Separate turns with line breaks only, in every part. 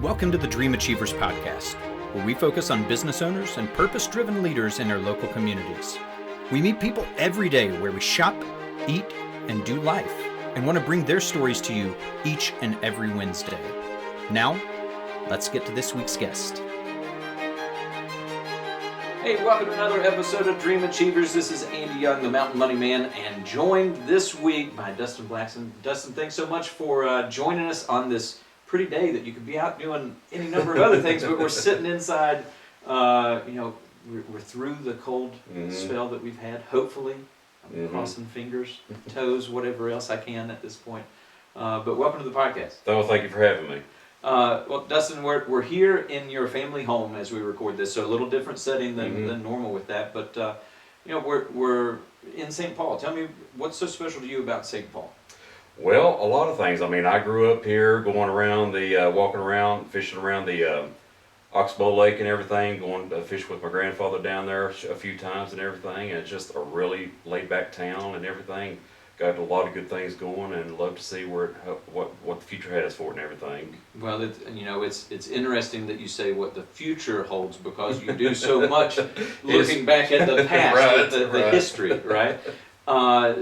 Welcome to the Dream Achievers podcast, where we focus on business owners and purpose-driven leaders in our local communities. We meet people every day where we shop, eat, and do life, and want to bring their stories to you each and every Wednesday. Now, let's get to this week's guest. Hey, welcome to another episode of Dream Achievers. This is Andy Young, the Mountain Money Man, and joined this week by Dustin Blackson. Dustin, thanks so much for joining us on this pretty day that you could be out doing any number of other things, but we're sitting inside. We're through the cold spell that we've had, hopefully. I'm crossing fingers, toes, whatever else I can at this point. But welcome to the podcast.
Well, thank you for having me.
Well, Dustin, we're here in your family home as we record this, so a little different setting than normal with that. But we're in St. Paul. Tell me, what's so special to you about St. Paul?
Well, a lot of things. I mean, I grew up here, going around walking around, fishing around the Oxbow Lake and everything, going to fish with my grandfather down there a few times and everything. And it's just a really laid-back town and everything. Got a lot of good things going, and love to see what the future has for it and everything.
Well, it's interesting that you say what the future holds, because you do so much looking back at the past,
right,
the history, right?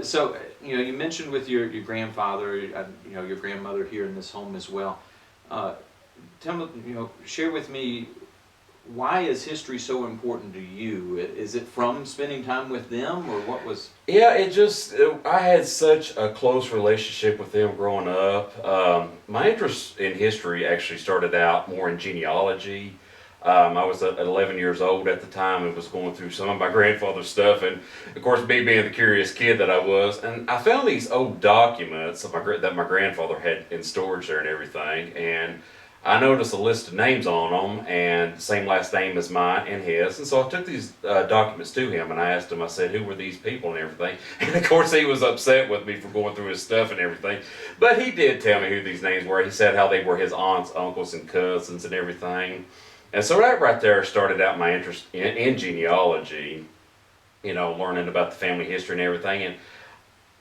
So you mentioned with your grandfather, your grandmother here in this home as well. Tell me, share with me, why is history so important to you? Is it from spending time with them, or what was?
Yeah, I had such a close relationship with them growing up. My interest in history actually started out more in genealogy. I was 11 years old at the time and was going through some of my grandfather's stuff, and of course, me being the curious kid that I was, and I found these old documents that my grandfather had in storage there and everything, and I noticed a list of names on them, and same last name as mine and his, and so I took these documents to him, and I asked him, I said, who were these people and everything, and of course he was upset with me for going through his stuff and everything, but he did tell me who these names were. He said how they were his aunts, uncles, and cousins and everything. And so that right there started out my interest in genealogy, learning about the family history and everything. And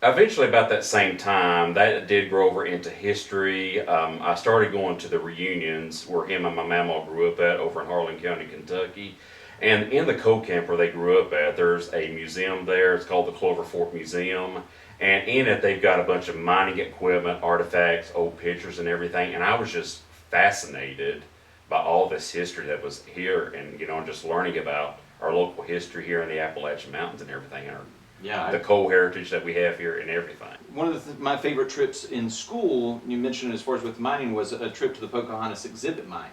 eventually about that same time, that did grow over into history. I started going to the reunions where him and my mama grew up at over in Harlan County, Kentucky. And in the coal camp where they grew up at, there's a museum there. It's called the Clover Fork Museum. And in it, they've got a bunch of mining equipment, artifacts, old pictures and everything. And I was just fascinated by all this history that was here, and just learning about our local history here in the Appalachian Mountains and everything, and the coal heritage that we have here and everything.
One of my favorite trips in school, you mentioned as far as with mining, was a trip to the Pocahontas exhibit mine.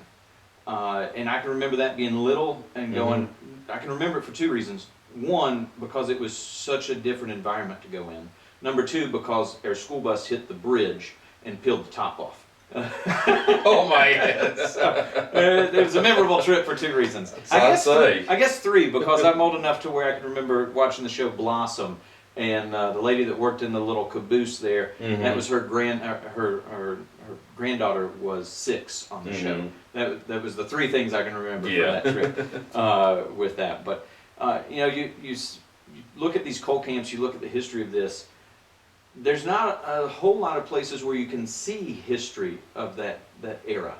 And I can remember that being little and going, I can remember it for two reasons. One, because it was such a different environment to go in. Number two, because our school bus hit the bridge and peeled the top off.
Oh my goodness.
It was a memorable trip for two reasons. I guess three, because I'm old enough to where I can remember watching the show Blossom, and the lady that worked in the little caboose there, that was her granddaughter was 6 on the show. That was the three things I can remember from that trip with that. But you look at these coal camps, you look at the history of this. There's not a whole lot of places where you can see history of that era.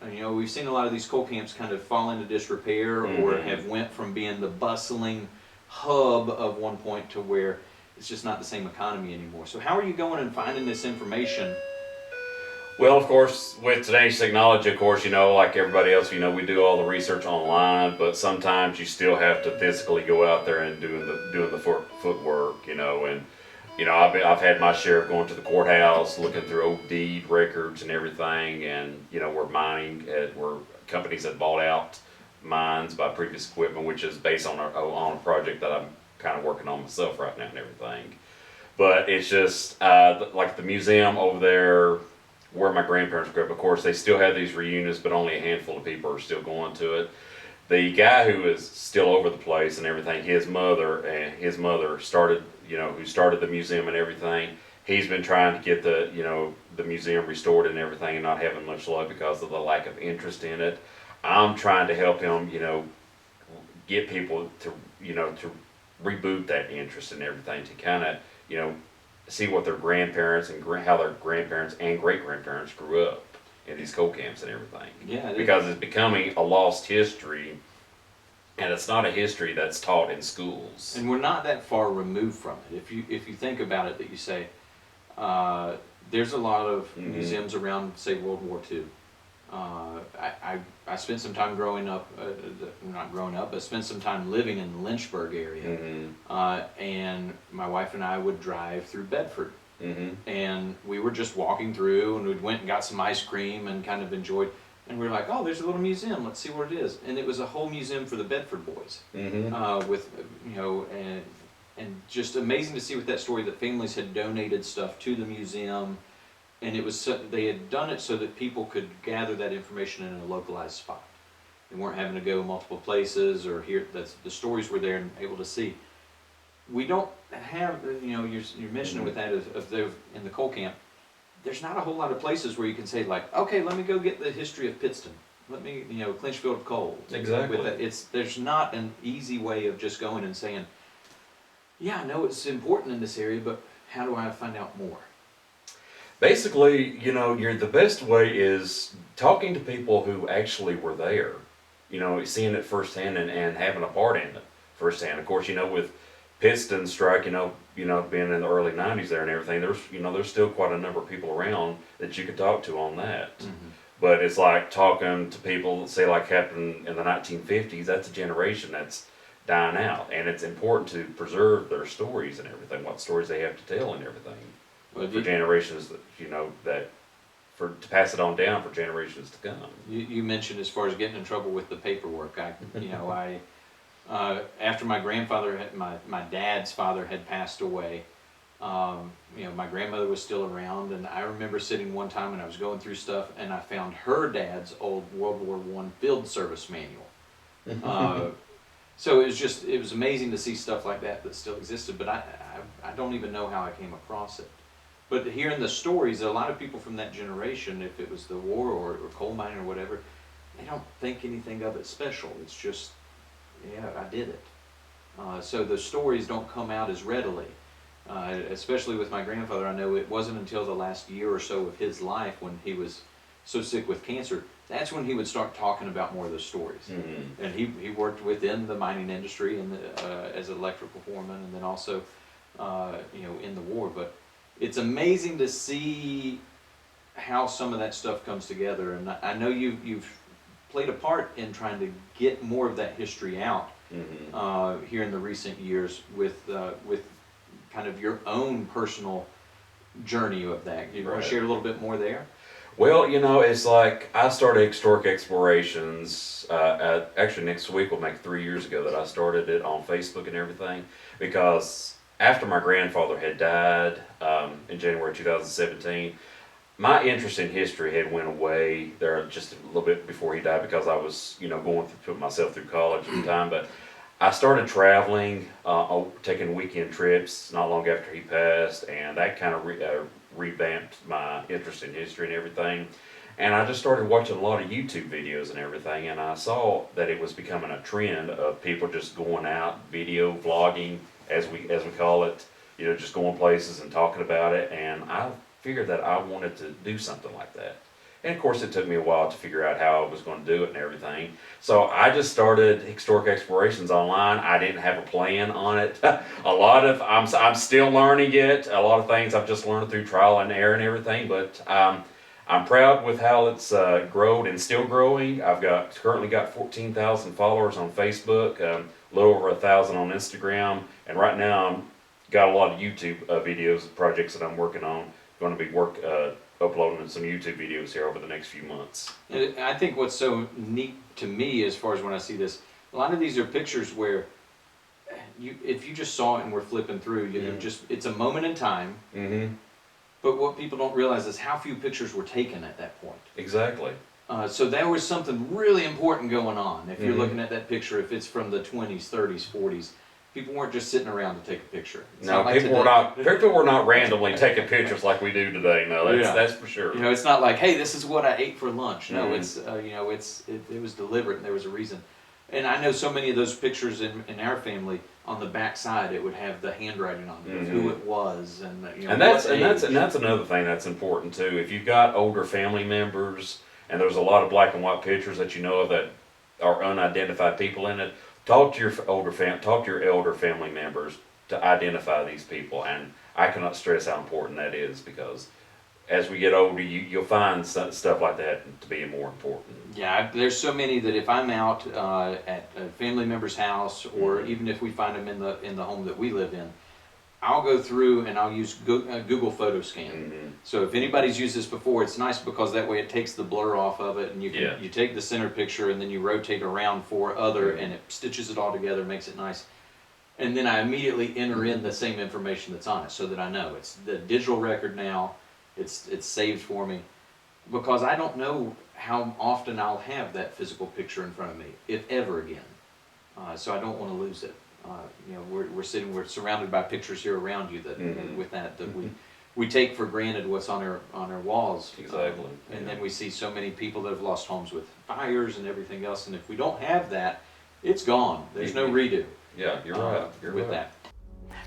We've seen a lot of these coal camps kind of fall into disrepair, or have went from being the bustling hub of one point to where it's just not the same economy anymore. So how are you going and finding this information?
Well, of course, with today's technology, of course, like everybody else, we do all the research online, but sometimes you still have to physically go out there and doing the footwork, and I've had my share of going to the courthouse, looking through old deed records and everything, and we're mining where companies had bought out mines by previous equipment, which is based on a project that I'm kind of working on myself right now and everything. But it's just like the museum over there where my grandparents grew up. Of course, they still have these reunions, but only a handful of people are still going to it. The guy who is still over the place and everything, his mother started, who started the museum and everything. He's been trying to get the museum restored and everything, and not having much luck because of the lack of interest in it. I'm trying to help him, get people to reboot that interest and everything, to kind of, see what their grandparents and how their grandparents and great grandparents grew up. in these coal camps and everything.
Yeah,
because it's becoming a lost history, and it's not a history that's taught in schools.
and we're not that far removed from it. If you think about it, that you say there's a lot of museums around, say, World War II. I spent some time growing up, not growing up, but spent some time living in the Lynchburg area, and my wife and I would drive through Bedford. And we were just walking through, and we went and got some ice cream and kind of enjoyed. And we were like, oh, there's a little museum. Let's see what it is. And it was a whole museum for the Bedford boys, with and just amazing to see with that story that families had donated stuff to the museum, and it was they had done it so that people could gather that information in a localized spot. They weren't having to go multiple places or hear the stories were there and able to see. We don't have, you're mentioning with that of the in the coal camp. There's not a whole lot of places where you can say like, okay, let me go get the history of Pittston. Let me, Clinchfield Coal.
Exactly.
With that, there's not an easy way of just going and saying, yeah, I know it's important in this area, but how do I find out more?
Basically, the best way is talking to people who actually were there, seeing it firsthand and having a part in it firsthand. Of course, with Pittston strike, being in the early '90s there and everything, there's still quite a number of people around that you could talk to on that. But it's like talking to people, say like happened in the 1950s. That's a generation that's dying out, and it's important to preserve their stories and everything, what stories they have to tell and everything, for generations that to pass it on down for generations to come.
You mentioned as far as getting in trouble with the paperwork. After my grandfather, my dad's father had passed away, my grandmother was still around, and I remember sitting one time and I was going through stuff, and I found her dad's old World War I field service manual. So it was amazing to see stuff like that still existed, but I don't even know how I came across it. But hearing the stories, a lot of people from that generation, if it was the war or coal mining or whatever, they don't think anything of it special. It's just, yeah, I did it. So the stories don't come out as readily. Especially with my grandfather, I know it wasn't until the last year or so of his life when he was so sick with cancer, that's when he would start talking about more of those stories. And he worked within the mining industry and as an electrical foreman, and then also in the war. But it's amazing to see how some of that stuff comes together. And I know you've played a part in trying to get more of that history out here in the recent years with kind of your own personal journey of that. You want to share a little bit more there?
Well, it's like I started Historic Explorations, actually next week will make 3 years ago that I started it on Facebook and everything, because after my grandfather had died in January 2017, my interest in history had went away there just a little bit before he died, because I was, going to put myself through college at the time. But I started traveling, taking weekend trips not long after he passed, and that kind of revamped my interest in history and everything. And I just started watching a lot of YouTube videos and everything, and I saw that it was becoming a trend of people just going out, video vlogging, as we call it, just going places and talking about it. And I figured that I wanted to do something like that. And of course, it took me a while to figure out how I was going to do it and everything. So I just started Historic Explorations online. I didn't have a plan on it. I'm still learning it. A lot of things I've just learned through trial and error and everything. But I'm proud with how it's grown and still growing. I've currently got 14,000 followers on Facebook, a little over 1,000 on Instagram, and right now I'm got a lot of YouTube videos, projects that I'm working on. Going to be uploading some YouTube videos here over the next few months.
I think what's so neat to me, as far as when I see this, a lot of these are pictures where if you just saw it and were flipping through, it's a moment in time. But what people don't realize is how few pictures were taken at that point.
Exactly.
So there was something really important going on. If you're looking at that picture, if it's from the 20s, 30s, 40s, people weren't just sitting around to take a picture.
People were not randomly taking pictures like we do today. No, that's for sure.
It's not like, hey, this is what I ate for lunch. No, it was deliberate and there was a reason. And I know so many of those pictures in our family, on the back side, it would have the handwriting on it, of who it was, and
that's another thing that's important too. If you've got older family members, and there's a lot of black and white pictures that you know of that are unidentified people in it, talk to your elder family members to identify these people. And I cannot stress how important that is, because as we get older, you'll find stuff like that to be more important.
Yeah, there's so many that if I'm out at a family member's house, or even if we find them in the home that we live in, I'll go through and I'll use Google Photo Scan. So if anybody's used this before, it's nice because that way it takes the blur off of it, and you take the center picture and then you rotate around for other, and it stitches it all together, makes it nice. And then I immediately enter in the same information that's on it, so that I know it's the digital record now. It's saved for me, because I don't know how often I'll have that physical picture in front of me, if ever again. So I don't want to lose it. We're surrounded by pictures here around you that we take for granted what's on our walls.
Exactly.
And then we see so many people that have lost homes with fires and everything else, and if we don't have that, it's gone. There's no redo.
Yeah, you're right.
With that.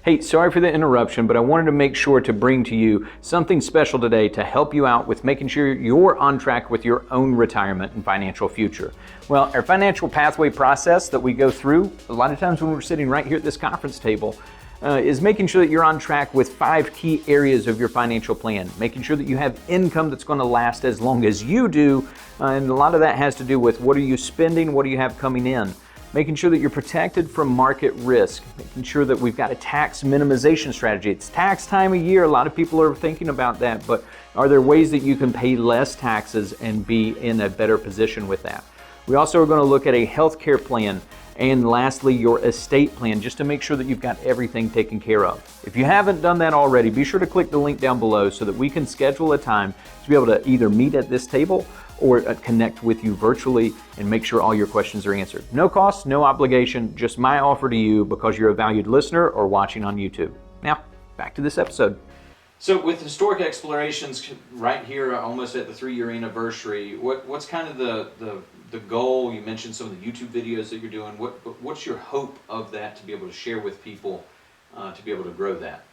Hey, sorry for the interruption, but I wanted to make sure to bring to you something special today to help you out with making sure you're on track with your own retirement and financial future. Well, our financial pathway process that we go through, a lot of times when we're sitting right here at this conference table, is making sure that you're on track with 5 key areas of your financial plan, making sure that you have income that's going to last as long as you do, and a lot of that has to do with what are you spending, what do you have coming in. Making sure that you're protected from market risk, making sure that we've got a tax minimization strategy. It's tax time of year. A lot of people are thinking about that, but are there ways that you can pay less taxes and be in a better position with that? We also are going to look at a healthcare plan, and lastly, your estate plan, just to make sure that you've got everything taken care of. If you haven't done that already, be sure to click the link down below so that we can schedule a time to be able to either meet at this table or connect with you virtually and make sure all your questions are answered. No cost, no obligation, just my offer to you because you're a valued listener or watching on YouTube. Now, back to this episode.
So with Historic Explorations right here, almost at the 3-year anniversary, what's kind of the goal? You mentioned some of the YouTube videos that you're doing. What's your hope of that to be able to share with people, to be able to grow that?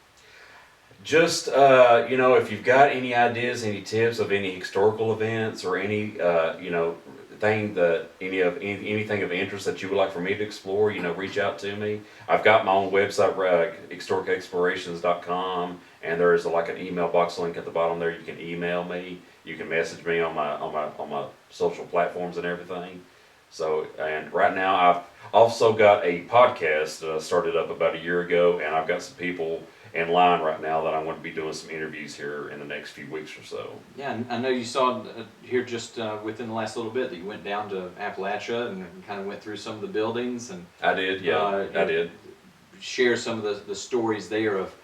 Just, if you've got any ideas, any tips of any historical events or any, anything of interest that you would like for me to explore, reach out to me. I've got my own website, historicexplorations.com, and there is an email box link at the bottom there. You can email me. You can message me on my social platforms and everything. So, and right now I've also got a podcast that I started up about a year ago, and I've got some people in line right now that I'm going to be doing some interviews here in the next few weeks or so.
Yeah, I know you saw here just within the last little bit that you went down to Appalachia and kind of went through some of the buildings. And
I did, yeah, I did.
Share some of the stories there of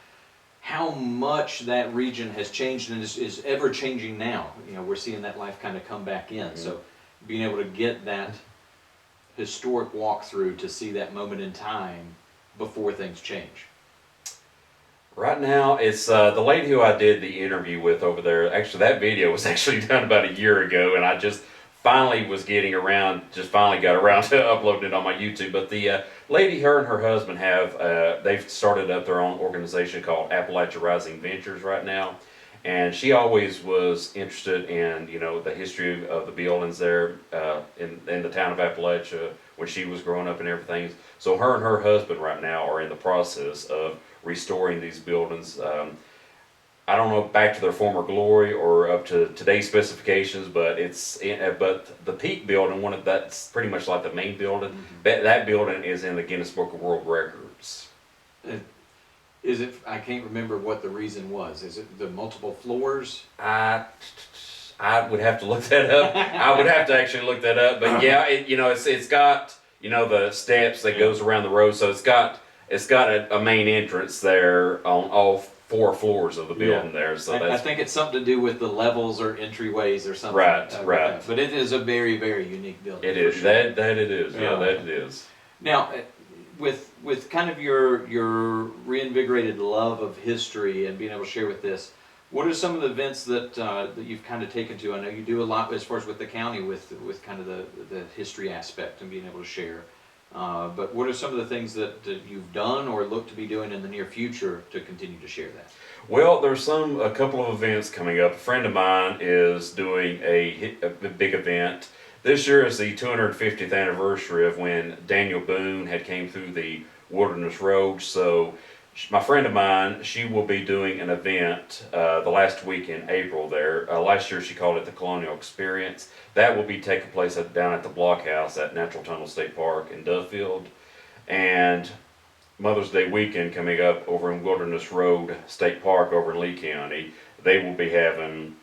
how much that region has changed and is ever changing now. We're seeing that life kind of come back in. So being able to get that historic walkthrough to see that moment in time before things change.
Right now, it's the lady who I did the interview with over there. Actually, that video was actually done about a year ago, and I just finally got around to uploading it on my YouTube. But the lady, her and her husband they've started up their own organization called Appalachia Rising Ventures right now. And she always was interested in, the history of the buildings there in the town of Appalachia when she was growing up and everything. So her and her husband right now are in the process of restoring these buildings. I don't know, back to their former glory or up to today's specifications, but but the Peak building, that's pretty much like the main building. That building is in the Guinness Book of World Records.
Is it? I can't remember what the reason was. Is it the multiple floors?
I would have to look that up. I would have to actually look that up. But yeah, it's got the steps that goes around the road, so it's got a main entrance there on all 4 floors of the building there. So
I think it's something to do with the levels or entryways or something.
Right.
But it is a very, very unique building.
It is.
Sure.
That it is. Yeah, that it is.
Now, with kind of your reinvigorated love of history and being able to share with this, what are some of the events that you've kind of taken to? I know you do a lot as far as with the county with kind of the history aspect and being able to share. But what are some of the things that you've done or look to be doing in the near future to continue to share that?
Well, there's a couple of events coming up. A friend of mine is doing a big event. This year is the 250th anniversary of when Daniel Boone had came through the Wilderness Road. So my friend of mine, she will be doing an event the last week in April there. Last year she called it the Colonial Experience. That will be taking place down at the Blockhouse at Natural Tunnel State Park in Duffield. And Mother's Day weekend coming up over in Wilderness Road State Park over in Lee County, they will be having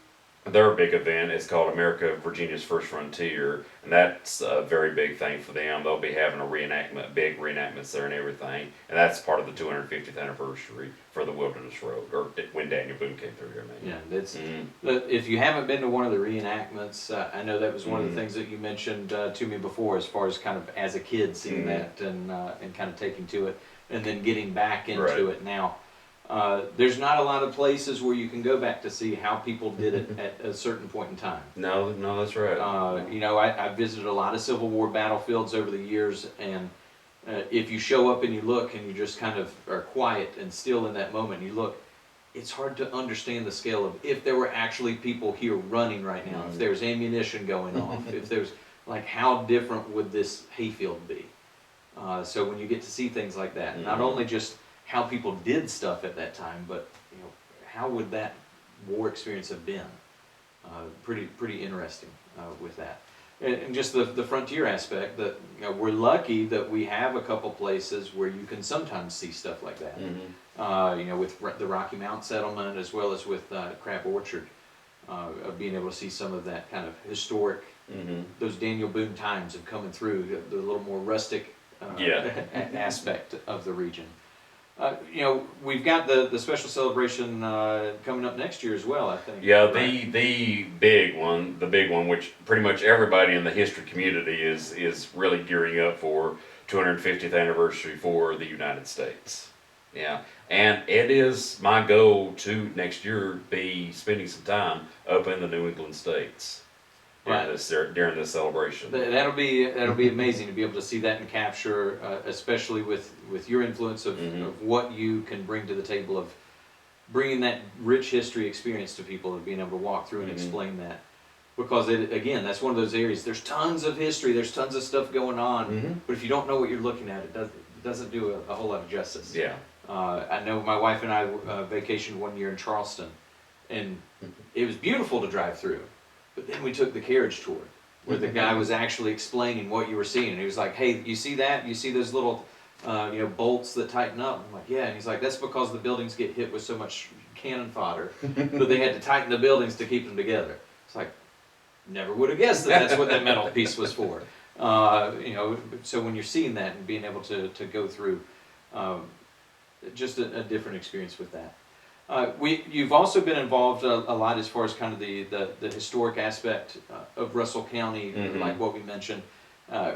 their big event. It's called America Virginia's First Frontier, and that's a very big thing for them. They'll be having a reenactment, big reenactments there and everything, and that's part of the 250th anniversary for the Wilderness Road, or when Daniel Boone came through here.
Yeah, that's, if you haven't been to one of the reenactments, I know that was one of the things that you mentioned to me before, as far as kind of as a kid seeing that and kind of taking to it, and then getting back into it now. There's not a lot of places where you can go back to see how people did it at a certain point in time.
No, that's right.
You know, I visited a lot of Civil War battlefields over the years, and if you show up and you look and you just kind of are quiet and still in that moment, you look, it's hard to understand the scale of if there were actually people here running right now, if there's ammunition going off, if there's, like, how different would this hayfield be? So when you get to see things like that, not only just how people did stuff at that time, but you know, how would that war experience have been? Pretty interesting with that, and just the frontier aspect. That, you know, we're lucky that we have a couple places where you can sometimes see stuff like that. You know, with the Rocky Mount settlement as well as with Crab Orchard, of being able to see some of that kind of historic, those Daniel Boone times of coming through, the little more rustic aspect of the region. You know, we've got the special celebration coming up next year as well, I think.
Yeah,
right?
the big one, which pretty much everybody in the history community is really gearing up for, 250th anniversary for the United States. Yeah, and it is my goal to next year be spending some time up in the New England states during this celebration.
That'll be amazing to be able to see that and capture, especially with your influence of what you can bring to the table of bringing that rich history experience to people, of being able to walk through and explain that. Because again, that's one of those areas. There's tons of history. There's tons of stuff going on. But if you don't know what you're looking at, it doesn't do a whole lot of justice.
Yeah.
I know my wife and I vacationed one year in Charleston, and it was beautiful to drive through. But then we took the carriage tour, where the guy was actually explaining what you were seeing. And he was like, "Hey, you see that? You see those little, you know, bolts that tighten up?" I'm like, "Yeah." And he's like, "That's because the buildings get hit with so much cannon fodder that they had to tighten the buildings to keep them together." It's like, never would have guessed that that's what that metal piece was for. You know, so when you're seeing that and being able to go through, just a different experience with that. You've also been involved a lot as far as kind of the historic aspect of Russell County, like what we mentioned.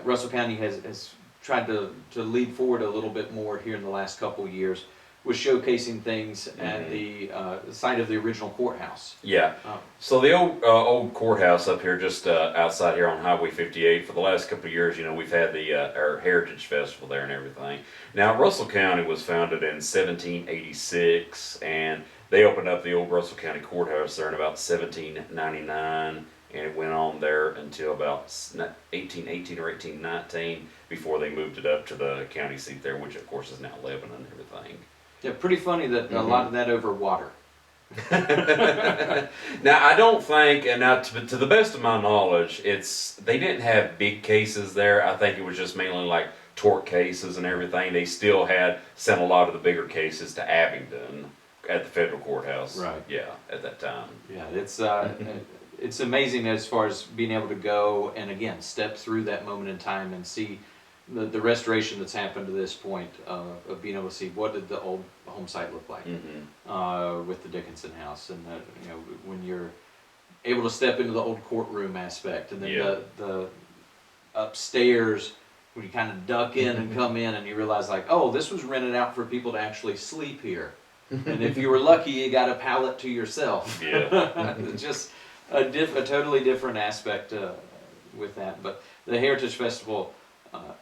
Russell County has tried to lead forward a little bit more here in the last couple of years, with showcasing things at the site of the original courthouse.
Yeah. So the old courthouse up here, just outside here on Highway 58, for the last couple of years, you know, we've had our Heritage Festival there and everything. Now, Russell County was founded in 1786, and they opened up the old Russell County Courthouse there in about 1799, and it went on there until about 1818 or 1819 before they moved it up to the county seat there, which of course is now Lebanon and everything.
Yeah, pretty funny that a lot of that over water.
Now, I don't think, and now to the best of my knowledge, they didn't have big cases there. I think it was just mainly like tort cases and everything. They still had sent a lot of the bigger cases to Abingdon at the federal courthouse.
Right.
Yeah, at that time.
Yeah, it's amazing as far as being able to go and again step through that moment in time and see the restoration that's happened to this point, of being able to see what did the old home site look like with the Dickinson house, and you know, when you're able to step into the old courtroom aspect, and then the upstairs when you kind of duck in and come in and you realize, like, oh, this was rented out for people to actually sleep here, and if you were lucky, you got a pallet to yourself.
Yeah.
Just a totally different aspect with that. But the Heritage Festival,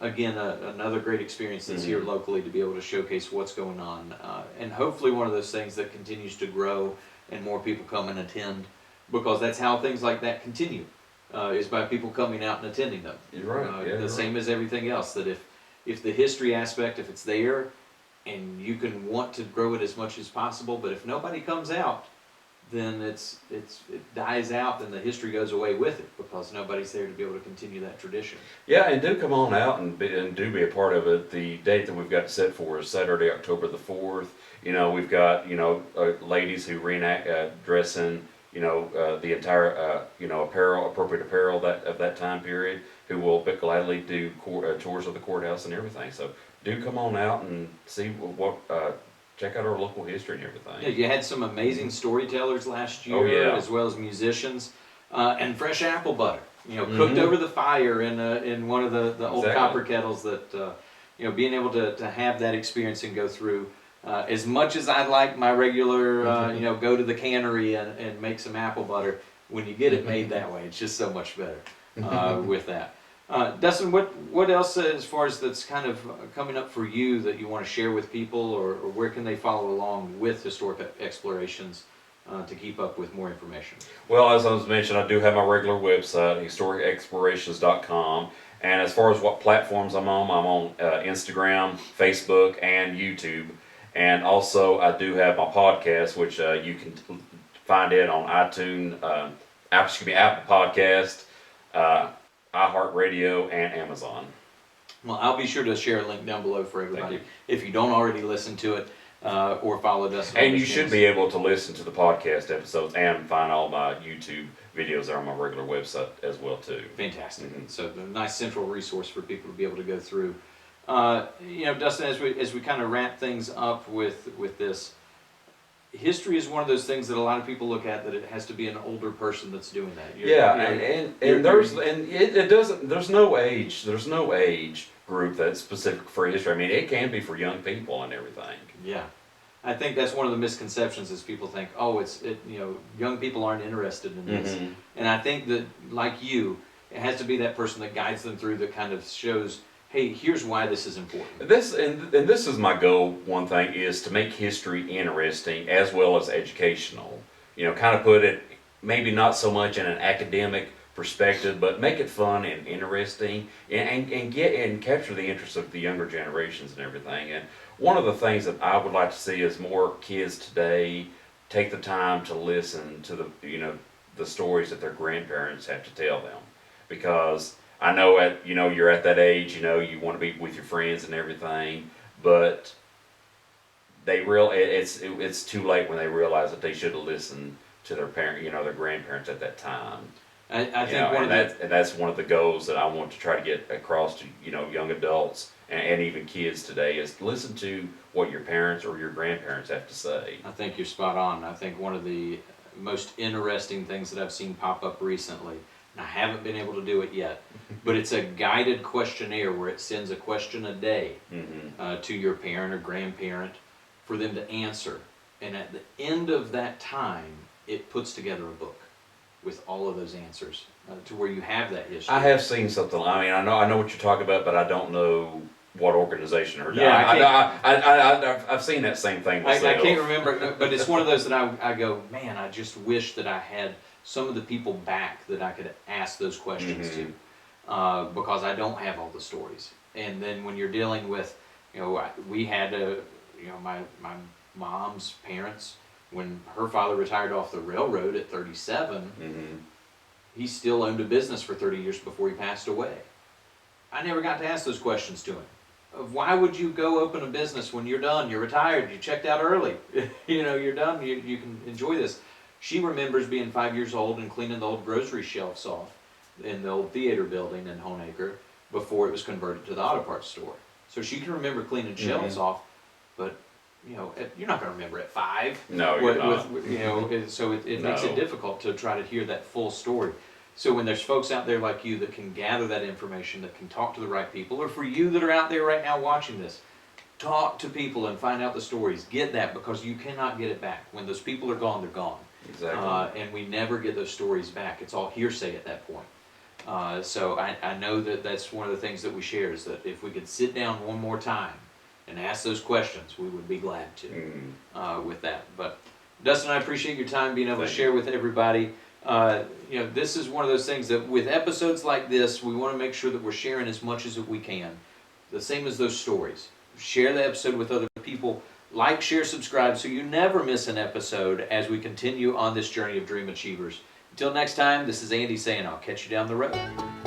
again, another great experience that's here locally to be able to showcase what's going on. And hopefully one of those things that continues to grow and more people come and attend, because that's how things like that continue, is by people coming out and attending them.
You're right.
The same as everything else, that if the history aspect, if it's there, and you can want to grow it as much as possible, but if nobody comes out, then it dies out, and the history goes away with it, because nobody's there to be able to continue that tradition.
Yeah, and do come on out and do be a part of it. The date that we've got set for is Saturday, October the 4th. You know, we've got, ladies who reenact, dress in, the entire, appropriate apparel of that time period, who will gladly do tours of the courthouse and everything. So do come on out and see check out our local history and everything.
Yeah, you had some amazing storytellers last year,
Oh, yeah.
as well as musicians, and fresh apple butter. Cooked over the fire in one of the old copper kettles. That being able to have that experience and go through. As much as I like my regular, go to the cannery and make some apple butter, when you get it made that way, it's just so much better with that. Dustin, what else as far as that's kind of coming up for you that you want to share with people, or where can they follow along with Historic Explorations to keep up with more information?
Well, as I was mentioning, I do have my regular website, historicexplorations.com. And as far as what platforms I'm on Instagram, Facebook, and YouTube. And also, I do have my podcast, which you can find it on iTunes, Apple Podcast, iHeartRadio, and Amazon.
Well, I'll be sure to share a link down below for everybody if you don't already listen to it or follow Dustin.
And you should be able to listen to the podcast episodes and find all my YouTube videos there on my regular website as well too.
Fantastic. So a nice central resource for people to be able to go through. Dustin, as we kind of wrap things up with this, history is one of those things that a lot of people look at, that it has to be an older person that's doing that.
There's no age group that's specific for history. I mean, it can be for young people and everything.
Yeah. I think that's one of the misconceptions, is people think, young people aren't interested in this. And I think that, like you, it has to be that person that guides them through, that kind of shows, hey, here's why this is important.
This is my goal. One thing is to make history interesting as well as educational. Kind of put it maybe not so much in an academic perspective, but make it fun and interesting, and capture the interest of the younger generations and everything. And one of the things that I would like to see is more kids today take the time to listen to the stories that their grandparents have to tell them, because I know you're at that age, you want to be with your friends and everything, but it's too late when they realize that they should have listened to their their grandparents at that time.
I think
that's one of the goals that I want to try to get across to young adults and even kids today, is listen to what your parents or your grandparents have to say.
I think you're spot on. I think one of the most interesting things that I've seen pop up recently, and I haven't been able to do it yet, but it's a guided questionnaire where it sends a question a day to your parent or grandparent for them to answer. And at the end of that time, it puts together a book with all of those answers to where you have that history.
I have seen something. I mean, I know what you're talking about, but I don't know what organization or I've seen that same thing myself.
I can't remember, but it's one of those that I go, man, I just wish that I had some of the people back that I could ask those questions to, because I don't have all the stories. And then when you're dealing with, we had my mom's parents, when her father retired off the railroad at 37, he still owned a business for 30 years before he passed away. I never got to ask those questions to him. Why would you go open a business when you're done? You're retired. You checked out early. You're done. You can enjoy this. She remembers being 5 years old and cleaning the old grocery shelves off in the old theater building in Honeacre before it was converted to the auto parts store. So she can remember cleaning shelves off, but you're not going to remember at 5.
No, you're not.
So it makes it difficult to try to hear that full story. So when there's folks out there like you that can gather that information, that can talk to the right people, or for you that are out there right now watching this, talk to people and find out the stories. Get that, because you cannot get it back. When those people are gone, they're gone.
Exactly.
And we never get those stories back. It's all hearsay at that point. So I know that that's one of the things that we share, is that if we could sit down one more time and ask those questions, we would be glad to with that. But Dustin, I appreciate your time being able to share with everybody. This is one of those things that with episodes like this, we want to make sure that we're sharing as much as we can. The same as those stories. Share the episode with other people. Like, share, subscribe so you never miss an episode as we continue on this journey of Dream Achievers. Until next time, this is Andy saying I'll catch you down the road.